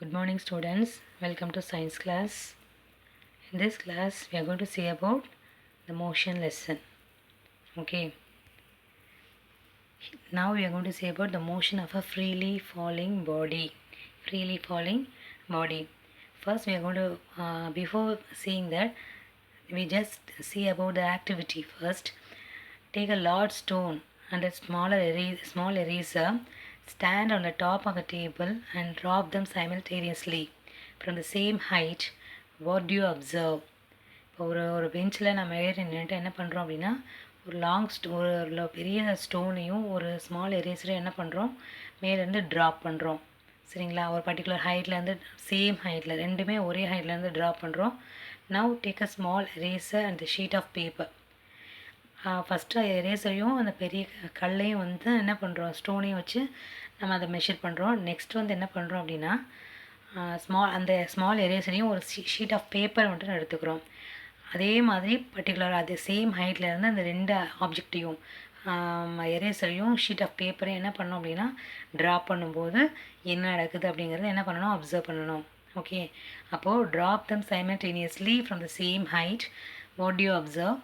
Good morning students, welcome to science class. In this class we are going to see about the motion lesson. Okay, now we are going to see about the motion of a freely falling body. Freely falling body. First we are going to, before seeing that, we just see about the activity first. Take a large stone and a small eraser, stand on the top of the table and drop them simultaneously from the same height. What do you observe? இப்போ ஒரு பெஞ்சில் நம்ம ஏறி நின்றுட்டு என்ன பண்ணுறோம் அப்படின்னா, ஒரு பெரிய ஸ்டோனையும் ஒரு ஸ்மால் எரேசரையும் என்ன பண்ணுறோம், மேலேருந்து ட்ராப் பண்ணுறோம். சரிங்களா? ஒரு பர்டிகுலர் ஹைட்லேருந்து சேம் ஹைட்டில் ரெண்டுமே ஒரே ஹைட்லேருந்து ட்ராப் பண்ணுறோம். Now take a small eraser and sheet of paper. First எரேசரையும் அந்த பெரிய கல்லையும் வந்து என்ன பண்ணுறோம், ஸ்டோனையும் வச்சு நம்ம அதை மெஷர் பண்ணுறோம். நெக்ஸ்ட் வந்து என்ன பண்ணுறோம் அப்படின்னா, அந்த ஸ்மால் எரேசரையும் ஒரு ஷீட் ஆஃப் பேப்பர் மட்டும் எடுத்துக்கிறோம். அதே மாதிரி பர்டிகுலராக அது சேம் ஹைட்டில் இருந்து அந்த ரெண்டு ஆப்ஜெக்டையும் எரேசரையும் ஷீட் ஆஃப் பேப்பரையும் என்ன பண்ணோம் அப்படின்னா, ட்ராப் பண்ணும்போது என்ன நடக்குது அப்படிங்கிறத என்ன பண்ணணும், அப்சர்வ் பண்ணணும். ஓகே, அப்போது drop them simultaneously from the same height. What you observe?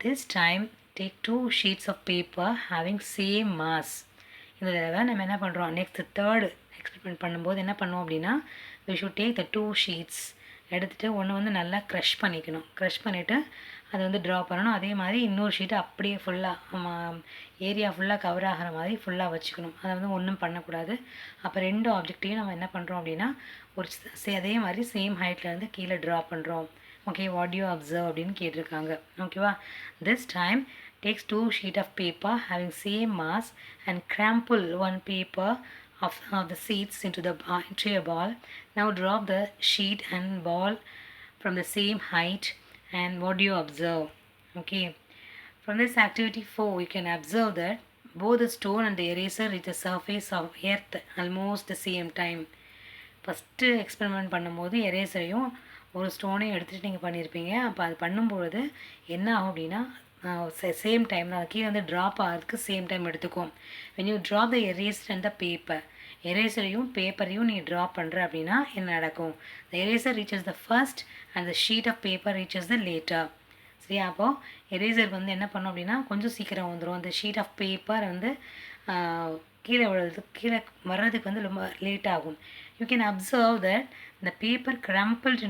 This time take 2 sheets of paper having same mass. இந்த தடவை நம்ம என்ன பண்ணுறோம், நெக்ஸ்ட் தேர்டு எக்ஸ்பெரிமெண்ட் பண்ணும்போது என்ன பண்ணுவோம் அப்படின்னா, we should take the 2 sheets எடுத்துகிட்டு ஒன்று வந்து நல்லா க்ரஷ் பண்ணிக்கணும். க்ரஷ் பண்ணிவிட்டு அதை வந்து ட்ரா பண்ணணும். அதே மாதிரி இன்னொரு ஷீட்டை அப்படியே ஃபுல்லாக ஏரியா ஃபுல்லாக கவர் ஆகிற மாதிரி ஃபுல்லாக வச்சுக்கணும். அதை வந்து ஒன்றும் பண்ணக்கூடாது. அப்போ ரெண்டு ஆப்ஜெக்டையும் நம்ம என்ன பண்ணுறோம் அப்படின்னா, அதே மாதிரி சேம் ஹைட்லேருந்து கீழே ட்ரா பண்ணுறோம். ஓகே, வாட் யூ அப்சர்வ் அப்படின்னு கேட்டிருக்காங்க. ஓகேவா? This time takes 2 sheet of paper having same mass and crumple one paper of the seeds into a ball. Now drop the sheet and ball from the same height, and what do you observe? Okay, from this activity 4 you can observe that both the stone and the eraser reach the surface of earth almost the same time. First experiment பண்ணும்போது எரேசரையும் ஒரு ஸ்டோனையும் எடுத்துகிட்டு நீங்கள் பண்ணியிருப்பீங்க. அப்போ அது பண்ணும்பொழுது என்ன ஆகும் அப்படின்னா, சேம் டைம் தான் கீழே வந்து ட்ராப் ஆகிறதுக்கு சேம் டைம் எடுத்துக்கும். when you drop the eraser and the paper, எரேசரையும் பேப்பரையும் நீ ட்ராப் பண்ணுற அப்படின்னா என்ன நடக்கும்? the eraser reaches the first and the sheet of paper reaches the later. சரியா? அப்போது எரேசர் வந்து என்ன பண்ணும் அப்படின்னா கொஞ்சம் சீக்கிரம் வந்துடும். அந்த ஷீட் ஆஃப் பேப்பர் வந்து கீழே கீழே வர்றதுக்கு வந்து ரொம்ப லேட் ஆகும். You can observe that the paper crumpled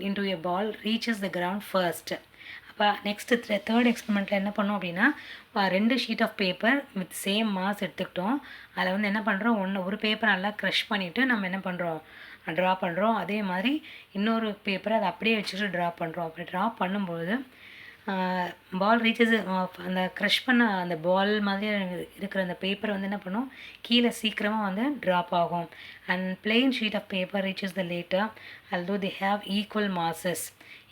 into a ball reaches the ground first. அப்போ நெக்ஸ்ட்டு தேர்ட் எக்ஸ்பெரிமெண்ட்டில் என்ன பண்ணோம் அப்படின்னா, ரெண்டு sheet of paper with same mass எடுத்துக்கிட்டோம். அதில் வந்து என்ன பண்ணுறோம், ஒரு பேப்பர் நல்லா க்ரஷ் பண்ணிவிட்டு நம்ம என்ன பண்ணுறோம், ட்ரா பண்ணுறோம். அதே மாதிரி இன்னொரு பேப்பரை அதை அப்படியே வச்சுட்டு ட்ரா பண்ணுறோம். அப்படி ட்ரா பண்ணும்பொழுது பால் ரீச்சஸ், அந்த க்ரஷ் பண்ண அந்த பால் மாதிரி இருக்கிற அந்த பேப்பர் வந்து என்ன பண்ணும், கீழே சீக்கிரமாக வந்து ட்ராப் ஆகும். And plain sheet of paper reaches the latter although they have equal masses.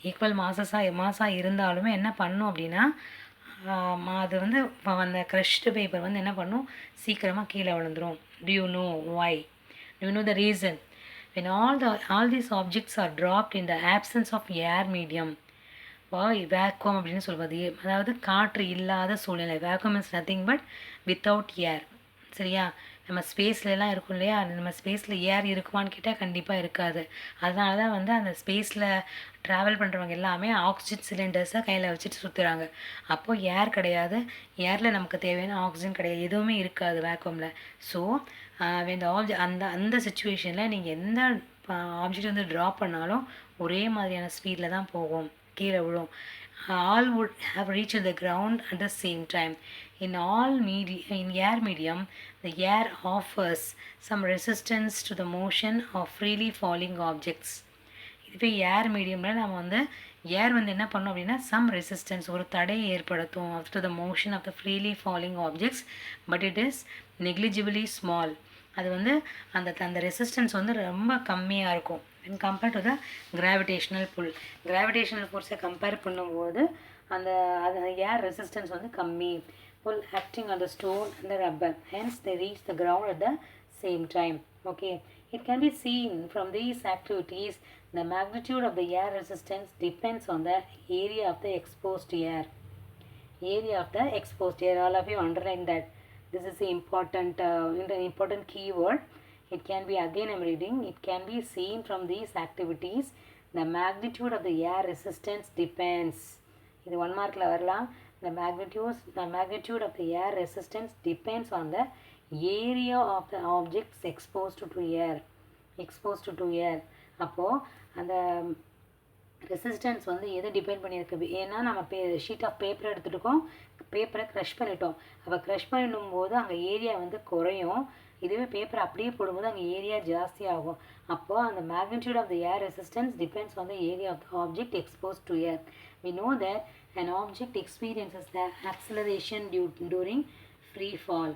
Equal மாஸாக இருந்தாலுமே என்ன பண்ணும் அப்படின்னா, அது வந்து அந்த க்ரஷ்டு பேப்பர் வந்து என்ன பண்ணும், சீக்கிரமாக கீழே விழுந்துடும். do you know why? do you know the reason? when all these objects are dropped in the absence of air medium. Vacuum அப்படின்னு சொல்வது, அதாவது காற்று இல்லாத சூழ்நிலை. Vacuum is nothing but without air. சரியா? நம்ம ஸ்பேஸ்லலாம் இருக்கும் இல்லையா, நம்ம ஸ்பேஸில் ஏர் இருக்குமான்னு கேட்டால் கண்டிப்பாக இருக்காது. அதனால தான் வந்து அந்த ஸ்பேஸில் ட்ராவல் பண்ணுறவங்க எல்லாமே ஆக்சிஜன் சிலிண்டர்ஸை கையில் வச்சுட்டு சுற்றுறாங்க. அப்போது ஏர் கிடையாது, ஏரில் நமக்கு தேவையான ஆக்சிஜன் கிடையாது, எதுவுமே இருக்காது வேக்கமில். ஸோ அந்த சுச்சுவேஷனில் நீங்கள் எந்த ஆப்ஜெக்ட் வந்து ட்ரா பண்ணாலும் ஒரே மாதிரியான ஸ்பீடில் தான் போகும், கீழே விழும். all would have reached the ground at the same time. In air medium, the air offers some resistance to the motion of freely falling objects. இதுவே ஏர் மீடியமில் நம்ம வந்து ஏர் வந்து என்ன பண்ணோம் அப்படின்னா, சம் ரெசிஸ்டன்ஸ், ஒரு தடையை ஏற்படுத்தும் to the motion of the freely falling objects, but it is negligibly small. அது வந்து அந்த ரெசிஸ்டன்ஸ் வந்து ரொம்ப கம்மியாக இருக்கும் when compared to the gravitational pull. gravitational force compare பண்ணும்போது அந்த ஏர் ரெசிஸ்டன்ஸ் வந்து கம்மி. pull acting on the stone and the rubber, hence they reach the ground at the same time. Okay, it can be seen from these activities the magnitude of the air resistance depends on the area of the exposed air. Area of the exposed air, all of you underline that. This is the important keyword. It can be, again I'm reading, it can be seen from these activities the magnitude of the air resistance depends. இது 1 மார்க்கில் வரலாம். The magnitude of the air resistance depends on the area of the objects exposed to air. அப்போது அந்த resistance வந்து எதை depend பண்ணியிருக்கு, ஏன்னா நம்ம ஷீட் ஆஃப் பேப்பர் எடுத்துகிட்டோம், பேப்பரை க்ரஷ் பண்ணிட்டோம். அப்போ க்ரஷ் பண்ணும்போது அங்கே ஏரியா வந்து குறையும். இதுவே பேப்பர் அப்படியே போடும்போது அங்கே ஏரியா ஜாஸ்தி ஆகும். அப்போது அந்த magnitude of the air resistance depends on the area of the object expose to air. We know that an object experiences the acceleration during free fall.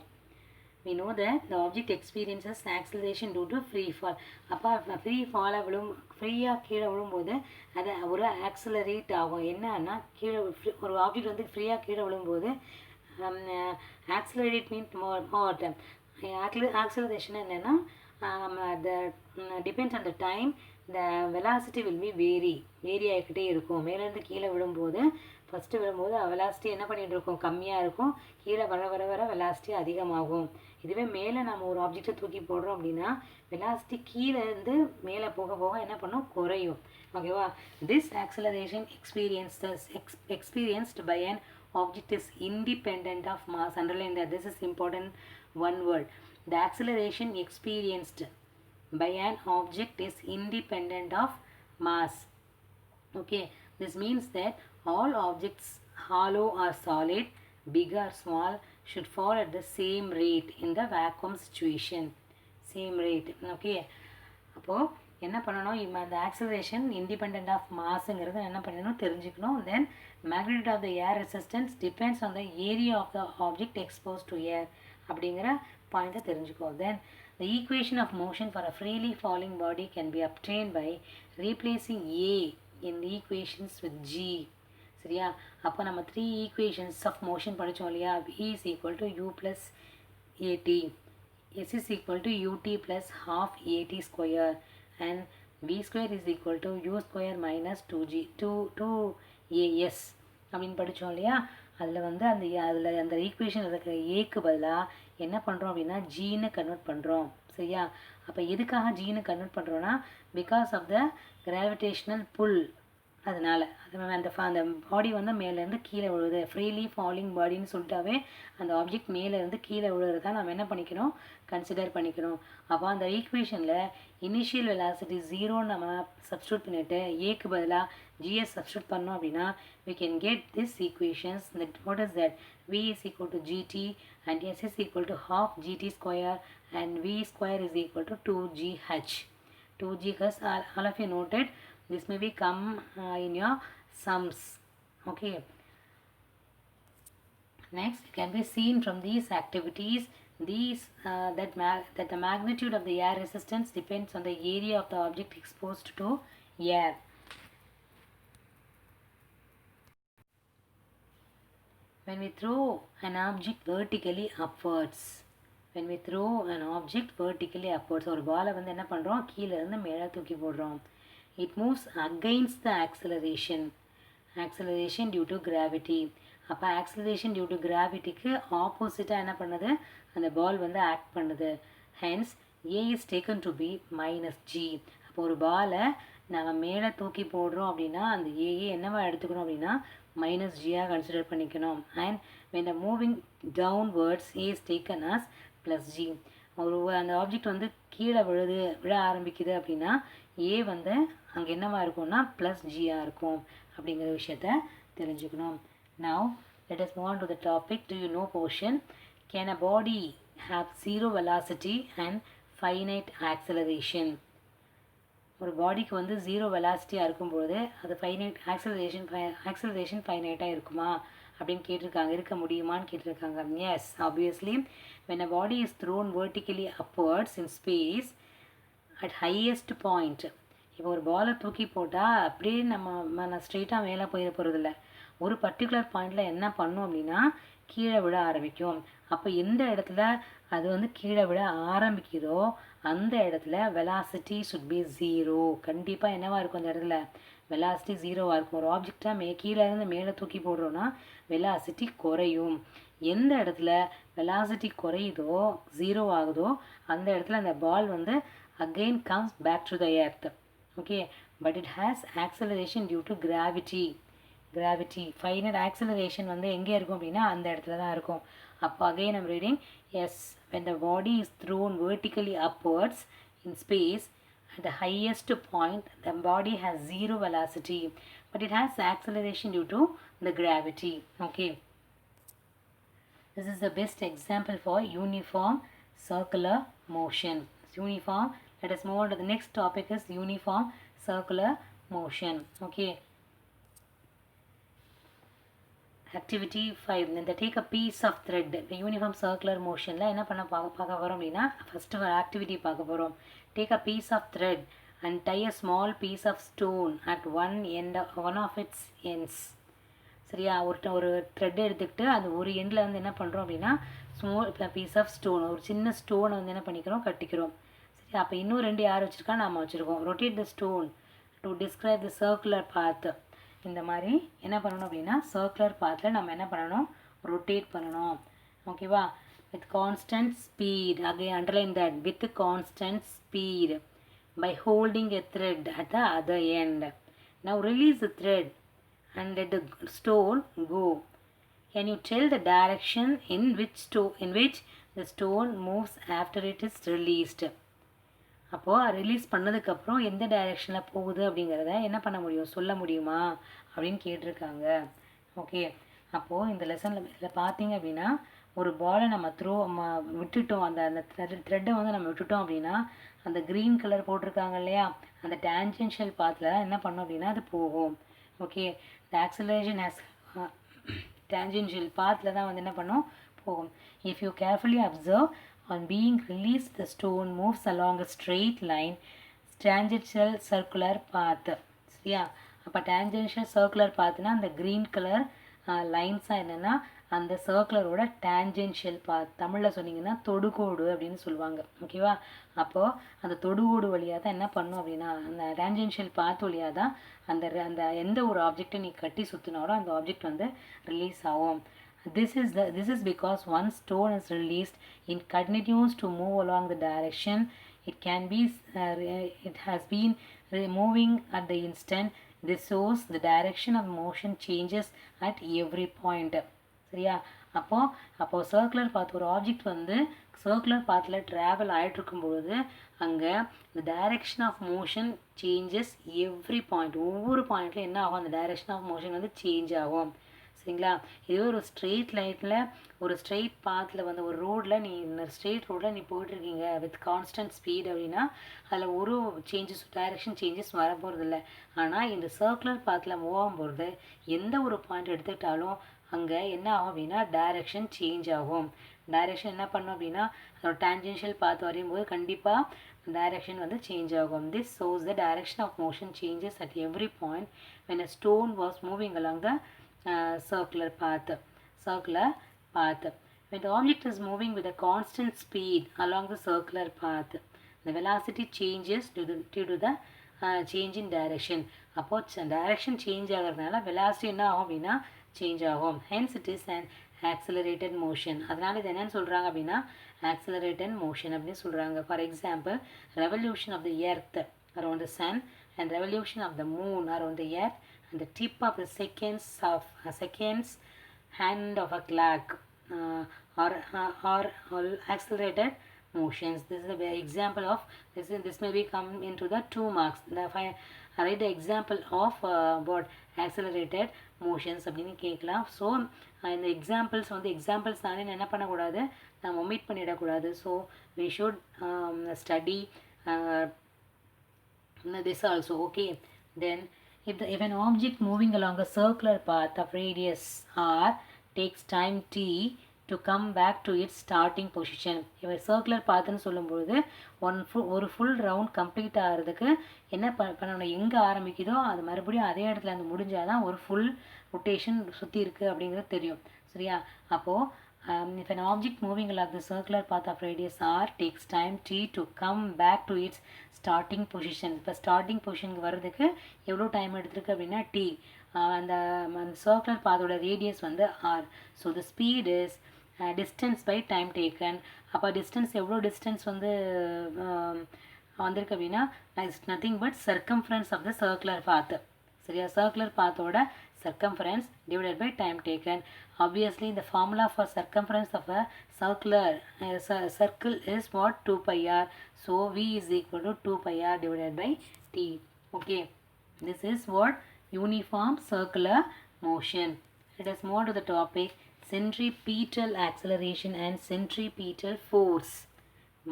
We know that the object experiences acceleration due to free fall. அப்போ ஃப்ரீயாக கீழே விழும்போது அது ஒரு accelerate ஆகும். என்னன்னா கீழே ஒரு ஆப்ஜெக்ட் வந்து ஃப்ரீயாக கீழே விழும்போது ஆக்சிலரேட் மீன்ஸ் ஆக்சிலரேஷன் என்னென்னா depends on the time the velocity will be vary ஆகிக்கிட்டே இருக்கும். மேலேருந்து கீழே விழும்போது ஃபஸ்ட்டு விழும்போது வெலாசிட்டி என்ன பண்ணிகிட்டு இருக்கும், கம்மியாக இருக்கும். கீழே வர வர வர வெலாசிட்டி அதிகமாகும். இதுவே மேலே நம்ம ஒரு ஆப்ஜெக்டை தூக்கி போடுறோம் அப்படின்னா வெலாசிட்டி கீழே இருந்து மேலே போக போக என்ன பண்ணும், குறையும். ஓகேவா? This acceleration experienced by an object is independent of mass. Underline that, this is important one word. The acceleration experienced by an object is independent of mass. Okay, this means that all objects, hollow or solid, big or small, should fall at the same rate in the vacuum situation. Same rate. Okay, அப்போது என்ன பண்ணணும், இந்த acceleration independent of மாஸுங்கிறது என்ன பண்ணணும் தெரிஞ்சுக்கணும். Then magnitude of the air resistance depends on the area of the object expose to air அப்படிங்கிற பாயிண்ட்டை தெரிஞ்சுக்கோ. தென் the equation of motion for a freely falling body can be obtained by replacing A in the equations with G. சரியா? அப்போ நம்ம 3 equations of motion படித்தோம் இல்லையா? E is equal to U plus AT, S is equal to UT plus half AT square, and V square is equal to U square minus 2AS அப்படின்னு படித்தோம் இல்லையா? அதில் வந்து அந்த ஈக்குவேஷன் இருக்கிற ஏக்கு பதிலாக என்ன பண்ணுறோம் அப்படின்னா ஜீன்னு கன்வெர்ட் பண்ணுறோம். சரியா? அப்போ எதுக்காக ஜீன்னு கன்வெர்ட் பண்ணுறோன்னா பிகாஸ் ஆஃப் த கிராவிடேஷ்னல் புல். அதனால் அந்த பாடி வந்து மேலேருந்து கீழே விழுது. ஃப்ரீலி ஃபாலிங் பாடின்னு சொல்லிட்டாவே அந்த ஆப்ஜெக்ட் மேலேருந்து கீழே விழுறதா நம்ம என்ன பண்ணிக்கணும், கன்சிடர் பண்ணிக்கணும். அப்போ அந்த ஈக்குவேஷனில் இனிஷியல் வெலாசிட்டி 0 நம்ம சப்ஸ்டியூட் பண்ணிவிட்டு ஏக்கு பதிலாக ஜிஎஸ் சப்ஸ்டியூட் பண்ணோம் அப்படின்னா we can get this equations. That what is that? V is equal to gt and S is equal to half gt square and V square is equal to 2gh. 2gh, all of you noted. This may be come in your sums. Okay. Next, it can be seen from these activities that the magnitude of the air resistance depends on the area of the object exposed to air. When we throw an object vertically upwards, ஒரு பாலை வந்து என்ன பண்ணுறோம், கீழே இருந்து மேலே தூக்கி போடுறோம். It moves against the acceleration due to gravity. அப்போ acceleration due to gravityக்கு ஆப்போசிட்டாக என்ன பண்ணுது, அந்த பால் வந்து ஆக்ட் பண்ணுது. Hence A is taken to be minus G. அப்போ ஒரு பாலை நம்ம மேலே தூக்கி போடுறோம் அப்படின்னா அந்த ஏஏ என்னவா எடுத்துக்கணும் அப்படின்னா மைனஸ் ஜியாக கன்சிடர் பண்ணிக்கணும். And when the moving downwards A is taken as plus G. அந்த ஆப்ஜெக்ட் வந்து கீழே விழ ஆரம்பிக்குது அப்படின்னா ஏ வந்து அங்கே என்னவா இருக்கும்னா ப்ளஸ் ஜியாக இருக்கும் அப்படிங்கிற விஷயத்த தெரிஞ்சுக்கணும். Now let us move on to the topic. Do you know portion? Can a body have zero velocity and finite acceleration? ஒரு பாடிக்கு வந்து ஜீரோ வெலாசிட்டியாக இருக்கும்போது அது ஃபைனைட் ஆக்சலரேஷன் ஃபைனைட்டாக இருக்குமா அப்படின்னு கேட்டிருக்காங்க. இருக்க முடியுமான்னு கேட்டிருக்காங்க. Yes, obviously when a body is thrown vertically upwards in space at highest point. இப்போ ஒரு பாலை தூக்கி போட்டால் அப்படியே நம்ம ஸ்ட்ரெயிட்டாக மேலே போயிட போகிறதில்ல. ஒரு பர்டிகுலர் பாயிண்டில் என்ன பண்ணும் அப்படின்னா கீழே விழ ஆரம்பிக்கும். அப்போ எந்த இடத்துல அது வந்து கீழே விழ ஆரம்பிக்குதோ அந்த இடத்துல வெலாசிட்டி சுட் பி 0. கண்டிப்பாக என்னவாக இருக்கும் அந்த இடத்துல வெலாசிட்டி 0வாக இருக்கும். ஒரு ஆப்ஜெக்டாக கீழே இருந்து மேலே தூக்கி போடுறோன்னா வெலாசிட்டி குறையும். எந்த இடத்துல வெலாசிட்டி குறையுதோ 0 ஆகுதோ அந்த இடத்துல அந்த பால் வந்து again comes back to the earth. Okay, but it has acceleration due to gravity. Final acceleration வந்து எங்கே இருக்கும் அப்படின்னா அந்த இடத்துல தான் இருக்கும். அப்போ again I'm reading, yes, when the body is thrown vertically upwards in space at the highest point, the body has zero velocity, but it has acceleration due to the gravity. Okay, this is the best example for uniform circular motion. Uniform. Let us move on to the next topic is uniform circular motion. Okay, activity 5. இந்த take a piece of thread. இந்த uniform circular மோஷனில் என்ன பண்ண பார்க்க போகிறோம் அப்படின்னா first ஒரு activity பார்க்க போகிறோம். Take a piece of thread and tie a small piece of stone at one of its ends. சரியா, ஒரு த்ரெட் எடுத்துக்கிட்டு அது ஒரு எண்டில் வந்து என்ன பண்ணுறோம் அப்படின்னா ஸ்மால் பீஸ் ஆஃப் ஸ்டோன், ஒரு சின்ன ஸ்டோனை வந்து என்ன பண்ணிக்கிறோம், கட்டிக்கிறோம். சரி, அப்போ இன்னும் 2 யார் வச்சுருக்கா, நாம் வச்சுருக்கோம். Rotate the stone to describe the circular path. இந்த மாதிரி என்ன பண்ணணும் அப்படின்னா சர்க்குலர் பாத்தில் நம்ம என்ன பண்ணணும், ரொட்டேட் பண்ணணும். ஓகேவா, with constant speed. Again underline that, with constant speed by holding a thread at the other end. Now release the thread and let the stone go. Can you tell the direction in which the stone moves after it is released? அப்போது release பண்ணதுக்கப்புறம் எந்த டைரெக்ஷனில் போகுது அப்படிங்கிறத என்ன பண்ண முடியும், சொல்ல முடியுமா அப்படின்னு கேட்டிருக்காங்க. ஓகே, அப்போது இந்த லெசனில் இதில் பார்த்தீங்க அப்படின்னா ஒரு பாலை நம்ம விட்டுட்டோம், அந்த த்ரெட்டை வந்து நம்ம விட்டுட்டோம் அப்படின்னா அந்த க்ரீன் கலர் போட்டிருக்காங்க இல்லையா, அந்த டேன்ஜென்ஷியல் பாத்தில் தான் என்ன பண்ணோம் அப்படின்னா அது போகும். Okay, the acceleration has tangential பாத்தில் தான் வந்து என்ன பண்ணோம், போகும். If you carefully observe, on being released, the stone moves along a straight line, tangential circular path. சரியா, அப்போ tangential circular pathனா அந்த க்ரீன் கலர் லைன்ஸாக என்னென்னா அந்த சர்க்குலரோட டேன்ஜென்ஷியல் பாத், தமிழில் சொன்னீங்கன்னா தொடுகோடு அப்படின்னு சொல்லுவாங்க. ஓகேவா, அப்போது அந்த தொடுகோடு வழியாக தான் என்ன பண்ணும் அப்படின்னா அந்த டேன்ஜென்ஷியல் பாத் வழியாக தான் அந்த எந்த ஒரு ஆப்ஜெக்டை நீ கட்டி சுற்றினாலும் அந்த ஆப்ஜெக்ட் வந்து ரிலீஸ் ஆகும். This is because once stone is released, it continues to move along the direction it has been moving at the instant. This shows the direction of motion changes at every point. சரியா, அப்போது circular பாத், ஒரு object வந்து circular பாத்தில் travel ஆகிட்டு இருக்கும்பொழுது அங்கே இந்த direction of motion changes every point. ஒவ்வொரு பாயிண்ட்டில் என்ன ஆகும், அந்த டைரெக்ஷன் ஆஃப் மோஷன் வந்து சேஞ்ச் ஆகும். சரிங்களா, இதுவே ஒரு ஸ்ட்ரெயிட் லைனில் ஒரு ஸ்ட்ரெயிட் பாத்தில் வந்து ஒரு ரோடில் நீ ஸ்ட்ரெயிட் ரோடில் நீ போயிட்டுருக்கீங்க வித் கான்ஸ்டன்ட் ஸ்பீட் அப்படின்னா அதில் ஒரு டைரெக்ஷன் சேஞ்சஸ் வர போகிறதில்ல. ஆனால் இந்த சர்க்குலர் பாத்தில் மூவ் ஆகும்போது எந்த ஒரு பாயிண்ட் எடுத்துக்கிட்டாலும் அங்கே என்ன ஆகும் அப்படின்னா டைரெக்ஷன் சேஞ்ச் ஆகும். டைரெக்ஷன் என்ன பண்ணும் அப்படின்னா அதோட டேன்ஜென்ஷியல் பாத் வரையும் போது கண்டிப்பாக டைரெக்ஷன் வந்து சேஞ்ச் ஆகும். This shows the direction of motion changes at every point when a stone was moving along the circular path. When the object is moving with a constant speed along the circular path, the velocity changes due to the change in direction. அப்போது direction change ஆகிறதுனால velocity என்ன ஆகும் அப்படின்னா change ஆகும். hence it is an accelerated motion. அதனால் இது என்னன்னு சொல்கிறாங்க அப்படின்னா accelerated motion அப்படின்னு சொல்கிறாங்க. For example, revolution of the earth around the sun and revolution of the moon around the earth and the tip of the seconds hand of a clock are accelerated motions. This is the example of this may be come into the 2 marks. Write the example of what accelerated motions அப்படின்னு கேட்கலாம். So இந்த examples வந்து examples தானே என்ன பண்ணக்கூடாது, நம்ம omit பண்ணிடக்கூடாது. So we should study this also. Okay, then if an object moving along a circular path of radius r takes time t to come back to its starting position. இப்போ circular பாத்துன்னு சொல்லும்பொழுது ஒரு full round complete ஆகிறதுக்கு என்ன பண்ணணும், எங்கே ஆரம்பிக்குதோ அது மறுபடியும் அதே இடத்துல அந்த முடிஞ்சால் தான் ஒரு ஃபுல் ரொட்டேஷன் சுற்றி இருக்குது அப்படிங்கிறது தெரியும். சரியா, அப்போது if an object moving along the circular path of radius r takes time t to come back to its starting position. இப்போ ஸ்டார்டிங் பொசிஷனுக்கு வர்றதுக்கு எவ்வளோ டைம் எடுத்துருக்கு அப்படின்னா t. அந்த சர்க்குலர் பாத்தோட ரேடியஸ் வந்து r. So the speed is distance by time taken. அப்போ distance எவ்வளோ distance வந்து வந்திருக்கு அப்படின்னா it's nothing but circumference of the circular path. சரியா, சர்க்குலர் பாத்தோட circumference divided by time taken. Obviously the formula for circumference of a circular circle is what? 2 pi r. So v is equal to 2 pi r divided by t. Okay, this is what? Uniform circular motion. Let us move to the topic centripetal acceleration and centripetal force.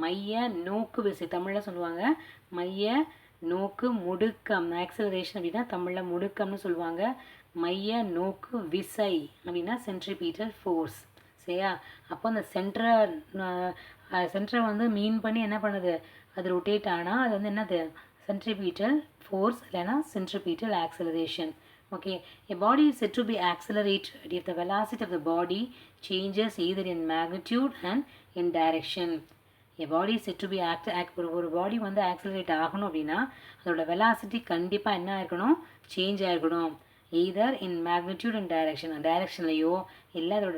மைய நோக்கு விசை தமிழில் சொல்லுவாங்க. மைய நோக்கு முடுக்கம், acceleration அப்படின்னா தமிழில் முடுக்கம்னு சொல்லுவாங்க. மைய நோக்கு விசை அப்படின்னா சென்ட்ரிபீட்டல் ஃபோர்ஸ். சரியா, அப்போ அந்த சென்டரை வந்து மீன் பண்ணி என்ன பண்ணுது, அது ரொட்டேட் ஆனால் அது வந்து என்னது, சென்ட்ரிபீட்டல் ஃபோர்ஸ் இல்லைன்னா centripetal acceleration. Okay, a body is said to be accelerated if the velocity of the body changes either in magnitude and in direction. A body is said to be ஒரு பாடி வந்து accelerate ஆகணும் அப்படின்னா அதோட velocity கண்டிப்பாக என்ன ஆயிருக்கணும், change ஆயிருக்கணும். either in magnitude and direction, டைரக்ஷன்லையோ இல்லை அதோட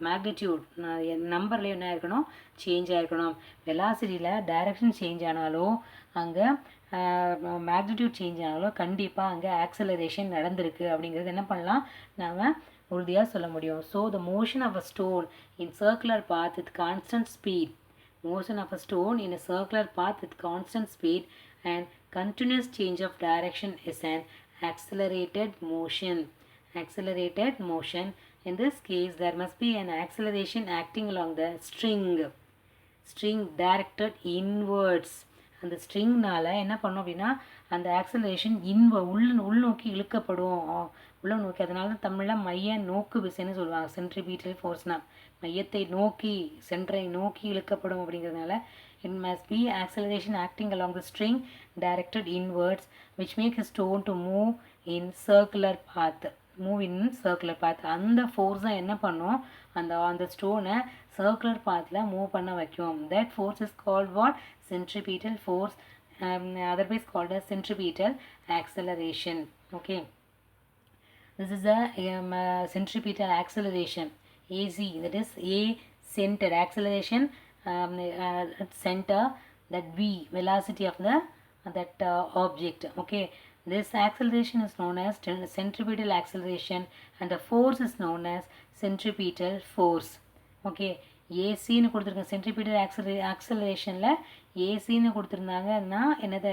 மேக்னிடியூட் நம்பர்லையோ என்ன ஆயிருக்கணும், சேஞ்ச் ஆயிருக்கணும். வெலாசிட்டியில் டைரக்ஷன் சேஞ்ச் ஆனாலோ அங்கே மேக்னிடியூட் சேஞ்ச் ஆனாலோ கண்டிப்பாக அங்கே ஆக்சலரேஷன் நடந்திருக்கு அப்படிங்கிறது என்ன பண்ணலாம், நாம் உறுதியாக சொல்ல முடியும். So the motion of a stone in circular path with constant speed, motion of a stone in a circular path with constant speed and continuous change of direction is an accelerated motion. Accelerated motion. In this case, there must be an acceleration acting along the string directed inwards. அந்த ஸ்ட்ரிங்னால் என்ன பண்ணோம் அப்படின்னா அந்த acceleration உள்நோக்கி இழுக்கப்படும், உள்ள நோக்கி. அதனால தான் தமிழில் மைய நோக்கு விசைன்னு சொல்லுவாங்க. சென்ட்ரிபீட்டல் ஃபோர்ஸ்னால் மையத்தை நோக்கி, சென்டரை நோக்கி இழுக்கப்படும் அப்படிங்கிறதுனால it must be acceleration acting along the string directed inwards which makes a stone to move in circular path. அந்த ஃபோர்ஸ் தான் என்ன பண்ணும், அந்த ஸ்டோனை சர்க்குலர் பாத்தில் மூவ் பண்ண வைக்கும். That force is called what, centripetal force, otherwise called as centripetal acceleration. Okay, this is the centripetal acceleration, AC, that is A center acceleration, center, that V velocity of the that object. Okay, this acceleration is known as centripetal acceleration and the force is known as centripetal force. Okay, ஏசின்னு கொடுத்துருக்காங்க. Centripetal ஆக்சலரேஷனில் ஏசின்னு கொடுத்துருந்தாங்கன்னா என்னது,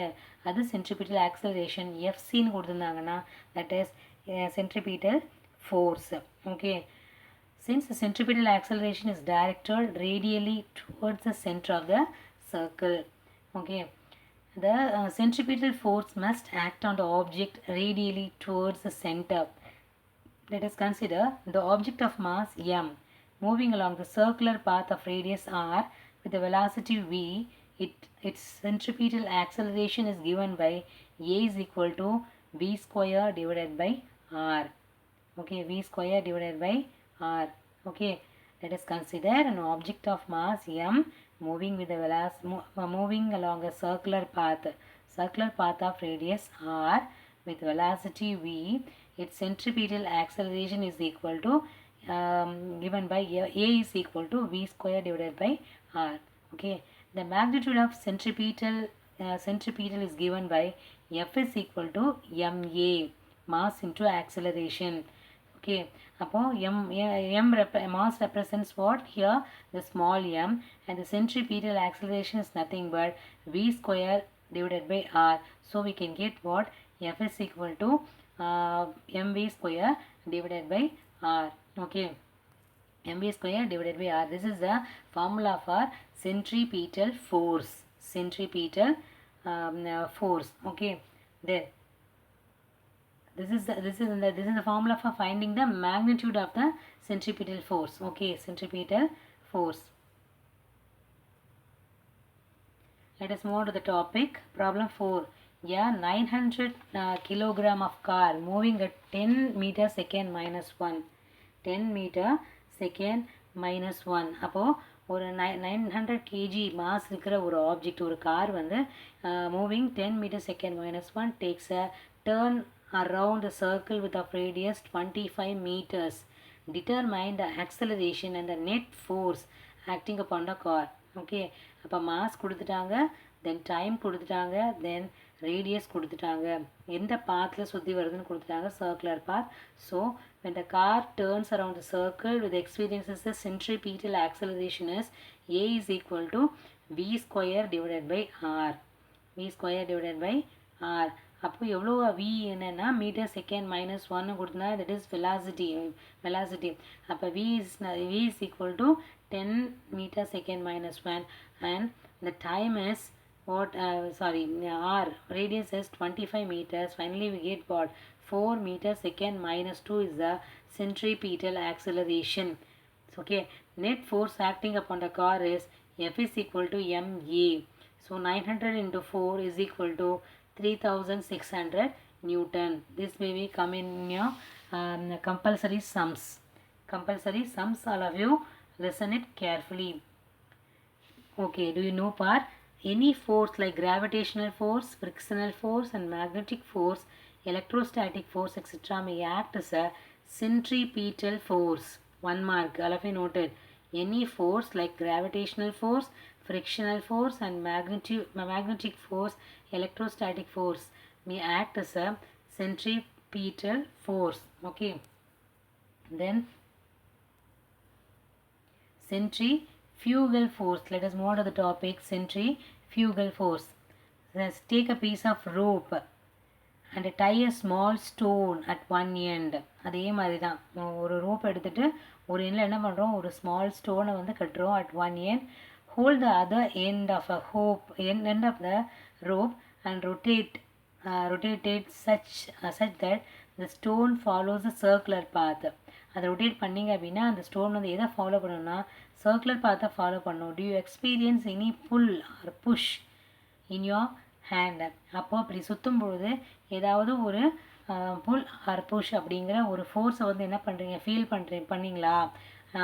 அது centripetal acceleration. எஃப்சின்னு கொடுத்துருந்தாங்கன்னா that is centripetal force. Okay, since the centripetal acceleration is directed radially towards the center of the circle. Okay, the centripetal force must act on the object radially towards the center. Let us consider the object of mass m moving along the circular path of radius r with the velocity v. Its centripetal acceleration is given by a is equal to v square divided by r. Okay, v square divided by r. Okay, let us consider an object of mass m moving with the moving along a circular path of radius r with velocity v. Its centripetal acceleration is equal to given by a is equal to v square divided by r. Okay, the magnitude of centripetal is given by f is equal to ma, mass into acceleration. Okay, அப்போ mass represents what, here the small m, and the centripetal acceleration is nothing but v square divided by r. So we can get what, f is equal to mv square divided by r. Okay, mv square divided by r. This is the formula for centripetal force. Centripetal force. Okay, there. This is the formula for finding the magnitude of the centripetal force. Okay, centripetal force. Let us move to the topic. Problem 4. A 900 kilogram of car moving at 10 meter second minus 1. 10 meter second minus 1. அப்போது ஒரு 900 kg mass இருக்கிற ஒரு object, ஒரு car வந்து moving 10 meter second minus 1 takes a turn around the circle with a radius 25 meters determine the acceleration and the net force acting upon the car. Okay, அப்போ mass கொடுத்துட்டாங்க, தென் time கொடுத்துட்டாங்க, தென் radius கொடுத்துட்டாங்க, எந்த பாத்தில் சுற்றி வருதுன்னு கொடுத்துட்டாங்க, circular path. So when the car turns around the circle with experiences the centripetal acceleration is a is equal to v square divided by r. v square divided by r. அப்போ எவ்வளோ v என்னன்னா metre second minus ஒன்னு கொடுத்தா that is velocity. அப்போ v is equal to 10 meter second minus 1 and the time is what r, radius is 25 meters. Finally we get what 4 meter second minus 2 is the centripetal acceleration. Okay, net force acting upon the car is F is equal to ma. So 900 into 4 is equal to 3600 Newton. This may be come in your compulsory sums. All of you listen it carefully. Okay, do you know part? Any force like gravitational force, frictional force and magnetic force, electrostatic force etc. may act as a centripetal force. 1 mark, all of you noted. Any force like gravitational force, frictional force and magnetic force, electrostatic force may act as a centripetal force. Okay, then centrifugal force. Let us move on to the topic centrifugal force. Let's take a piece of rope and tie a small stone at one end. அதே மாதிரி தான் ஒரு rope எடுத்துகிட்டு ஒரு எண்ணில் என்ன பண்ணுறோம், ஒரு ஸ்மால் ஸ்டோனை வந்து கட்டுறோம் at one end. Hold the other end of the rope and rotate it such that the stone follows a circular path. அதை ரொட்டேட் பண்ணிங்க அப்படின்னா அந்த ஸ்டோன் வந்து எதை ஃபாலோ பண்ணணும்னா சர்க்குலர் பாத்தை ஃபாலோ பண்ணணும். Do you experience any pull or push in your hand? அப்போ அப்படி சுற்றும் பொழுது ஏதாவது ஒரு புல் ஆர் புஷ் அப்படிங்கிற ஒரு ஃபோர்ஸை வந்து என்ன பண்ணுறீங்க, ஃபீல் பண்ணீங்களா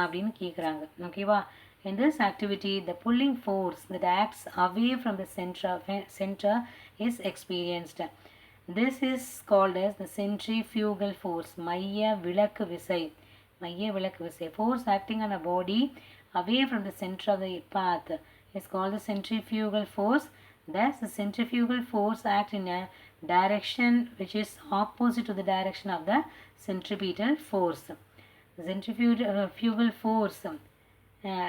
அப்படின்னு கேட்குறாங்க. ஓகேவா? In this activity, the pulling force that acts away from the center is experienced. This is called as the centrifugal force. மைய விலக்கு விசை. Force acting on a body away from the center of the path is called the centrifugal force. Thus, the centrifugal force acts in a direction which is opposite to the direction of the centripetal force. The centrifugal force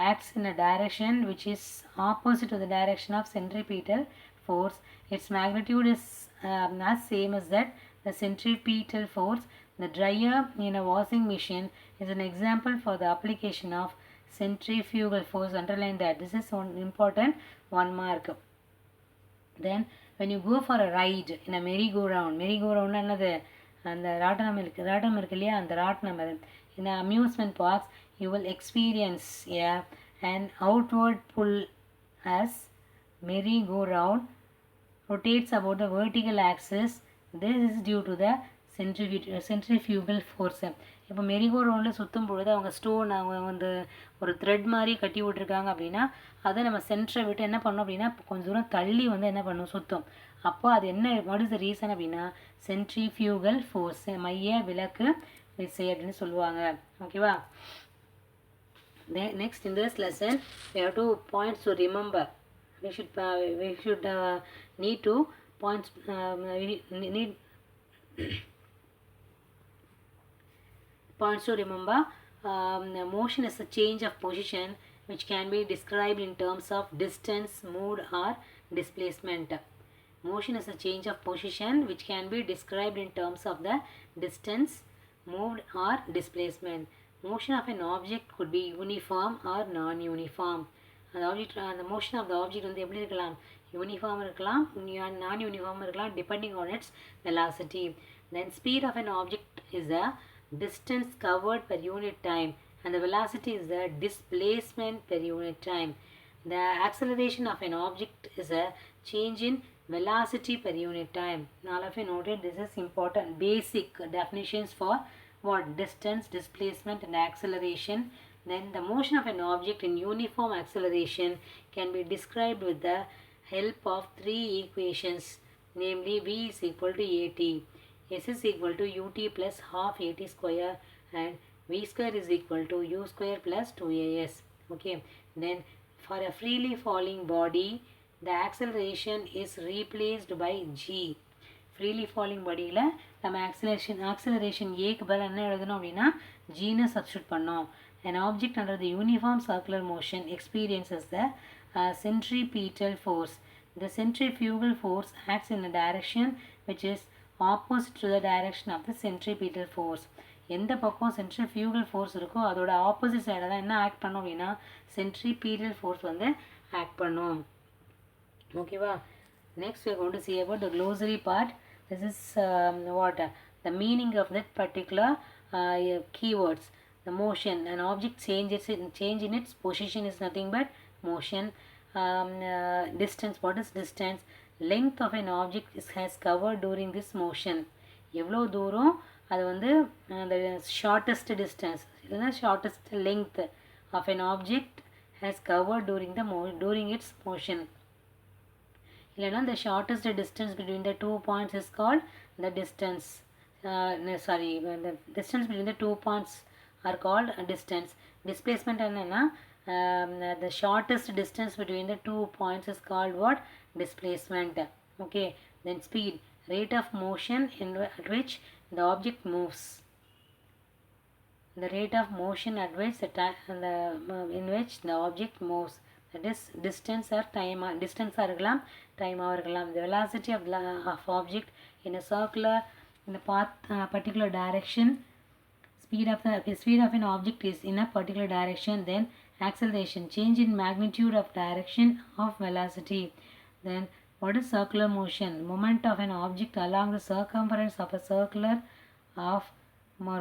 acts in a direction which is opposite to the direction of centripetal force. Its magnitude is not same as that the centripetal force. The dryer in a washing machine is an example for the application of centrifugal force. Underline that. This is one important 1 mark. Then when you go for a ride in a merry-go-round என்னது அந்த ராட்டனம் இருக்கு இல்லையா, அந்த ராட்டனம் in the amusement parks you will experience an outward pull as merry-go-round rotates about the vertical axis. This is due to the centrifugal force. இப்போ மெரிகோ ரவுண்டில் சுற்றும் பொழுது அவங்க ஸ்டோன் அவங்க வந்து ஒரு த்ரெட் மாதிரி கட்டி விட்ருக்காங்க அப்படின்னா அதை நம்ம சென்டரை விட்டு என்ன பண்ணோம் அப்படின்னா கொஞ்சம் தூரம் தள்ளி வந்து என்ன பண்ணணும், சுற்றும். அப்போ அது என்ன, வாட் இஸ் த ரீசன் அப்படின்னா சென்ட்ரிஃபியூகல் ஃபோர்ஸ், மைய விலக்கு விசை அப்படின்னு சொல்லுவாங்க. ஓகேவா? Next in this lesson we have 2 points to remember. We should need 2 points. Need points to remember. Motion is a change of position which can be described in terms of distance moved or displacement. Motion is a change of position which can be described in terms of the distance moved or displacement. Motion of an object could be uniform or non-uniform. The motion of the object வந்து எப்படி இருக்கலாம், uniform இருக்கலாம், நான் uniform இருக்கலாம், depending on its velocity. Then speed of an object is the distance covered per unit time and the velocity is the displacement per unit time. The acceleration of an object is a change in velocity per unit time. All of you noted this is important basic definitions for what distance, displacement and acceleration. Then the motion of an object in uniform acceleration can be described with the help of 3 equations, namely v is equal to at, s is equal to ut plus half at square and v square is equal to u square plus 2as. Okay, then for a freely falling body the acceleration is replaced by g. freely falling bodyல நம்ம acceleration a க்கு பதிலா என்ன எழுதணும் அப்படின்னா g ன்னு substitute பண்ணோம். An object under the uniform circular motion experiences the centripetal force. The centrifugal force acts in a direction which is opposite to the direction of the centripetal force. எந்த பக்கம் centrifugal force இருக்கோ அதோட opposite சைடில் தான் என்ன act பண்ணும் அப்படின்னா centripetal force வந்து ஆக்ட் பண்ணும். ஓகேவா? Next we are going to see about the glossary part. This is what the meaning of that particular keywords. The motion, an object change in its position is nothing but motion. Distance, what is distance? Length of an object has covered during this motion. எவ்வளோ தூரம் அது வந்து the shortest distance இல்லைன்னா shortest length of an object has covered during its motion. இல்லைன்னா the shortest distance between the 2 points is called the distance. The distance between the 2 points are called distance. Displacement என்னன்னா the shortest distance between the 2 points is called what? Displacement. Okay, then speed, rate of motion at which the object moves. The rate of motion at which in which the object moves. That is distance or time. Distance இருக்கலாம், time இருக்கலாம். The velocity of object in a circular in a particular direction. Speed of an object is in a particular direction. Then acceleration, change in magnitude of direction of velocity. Then what is circular motion? Moment of an object along the circumference of a circular of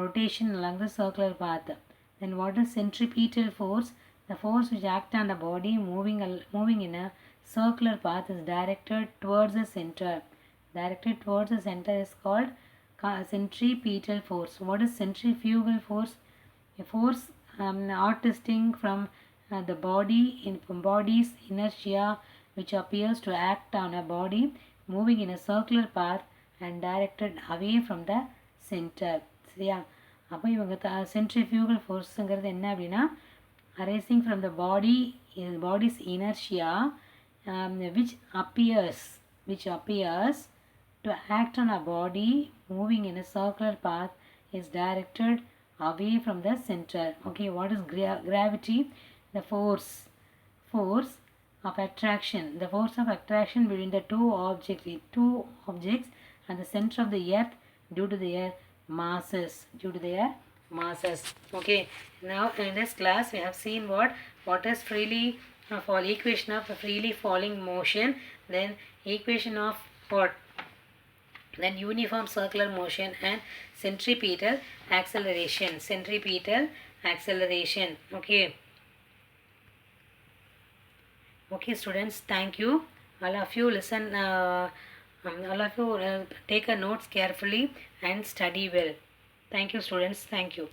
rotation along the circular path. Then what is centripetal force? The force which acts on the body moving in a circular path is directed towards the center. Directed towards the center is called centripetal force. What is centrifugal force? A force outlasting from the body's inertia which appears to act on a body moving in a circular path and directed away from the center. சரியா? அப்போ இவங்க centrifugal forceங்கிறது என்ன அப்படின்னா arising from the body's inertia which appears to act on a body moving in a circular path is directed away from the center. Okay, what is gravity? The force of attraction. The force of attraction between the two objects and the center of the earth due to their masses. Okay, now in this class we have seen what is equation of freely falling motion, then equation of what? Then uniform circular motion and centripetal acceleration. Okay students, thank you. All of you listen, all of you take a notes carefully and study well. Thank you students, thank you.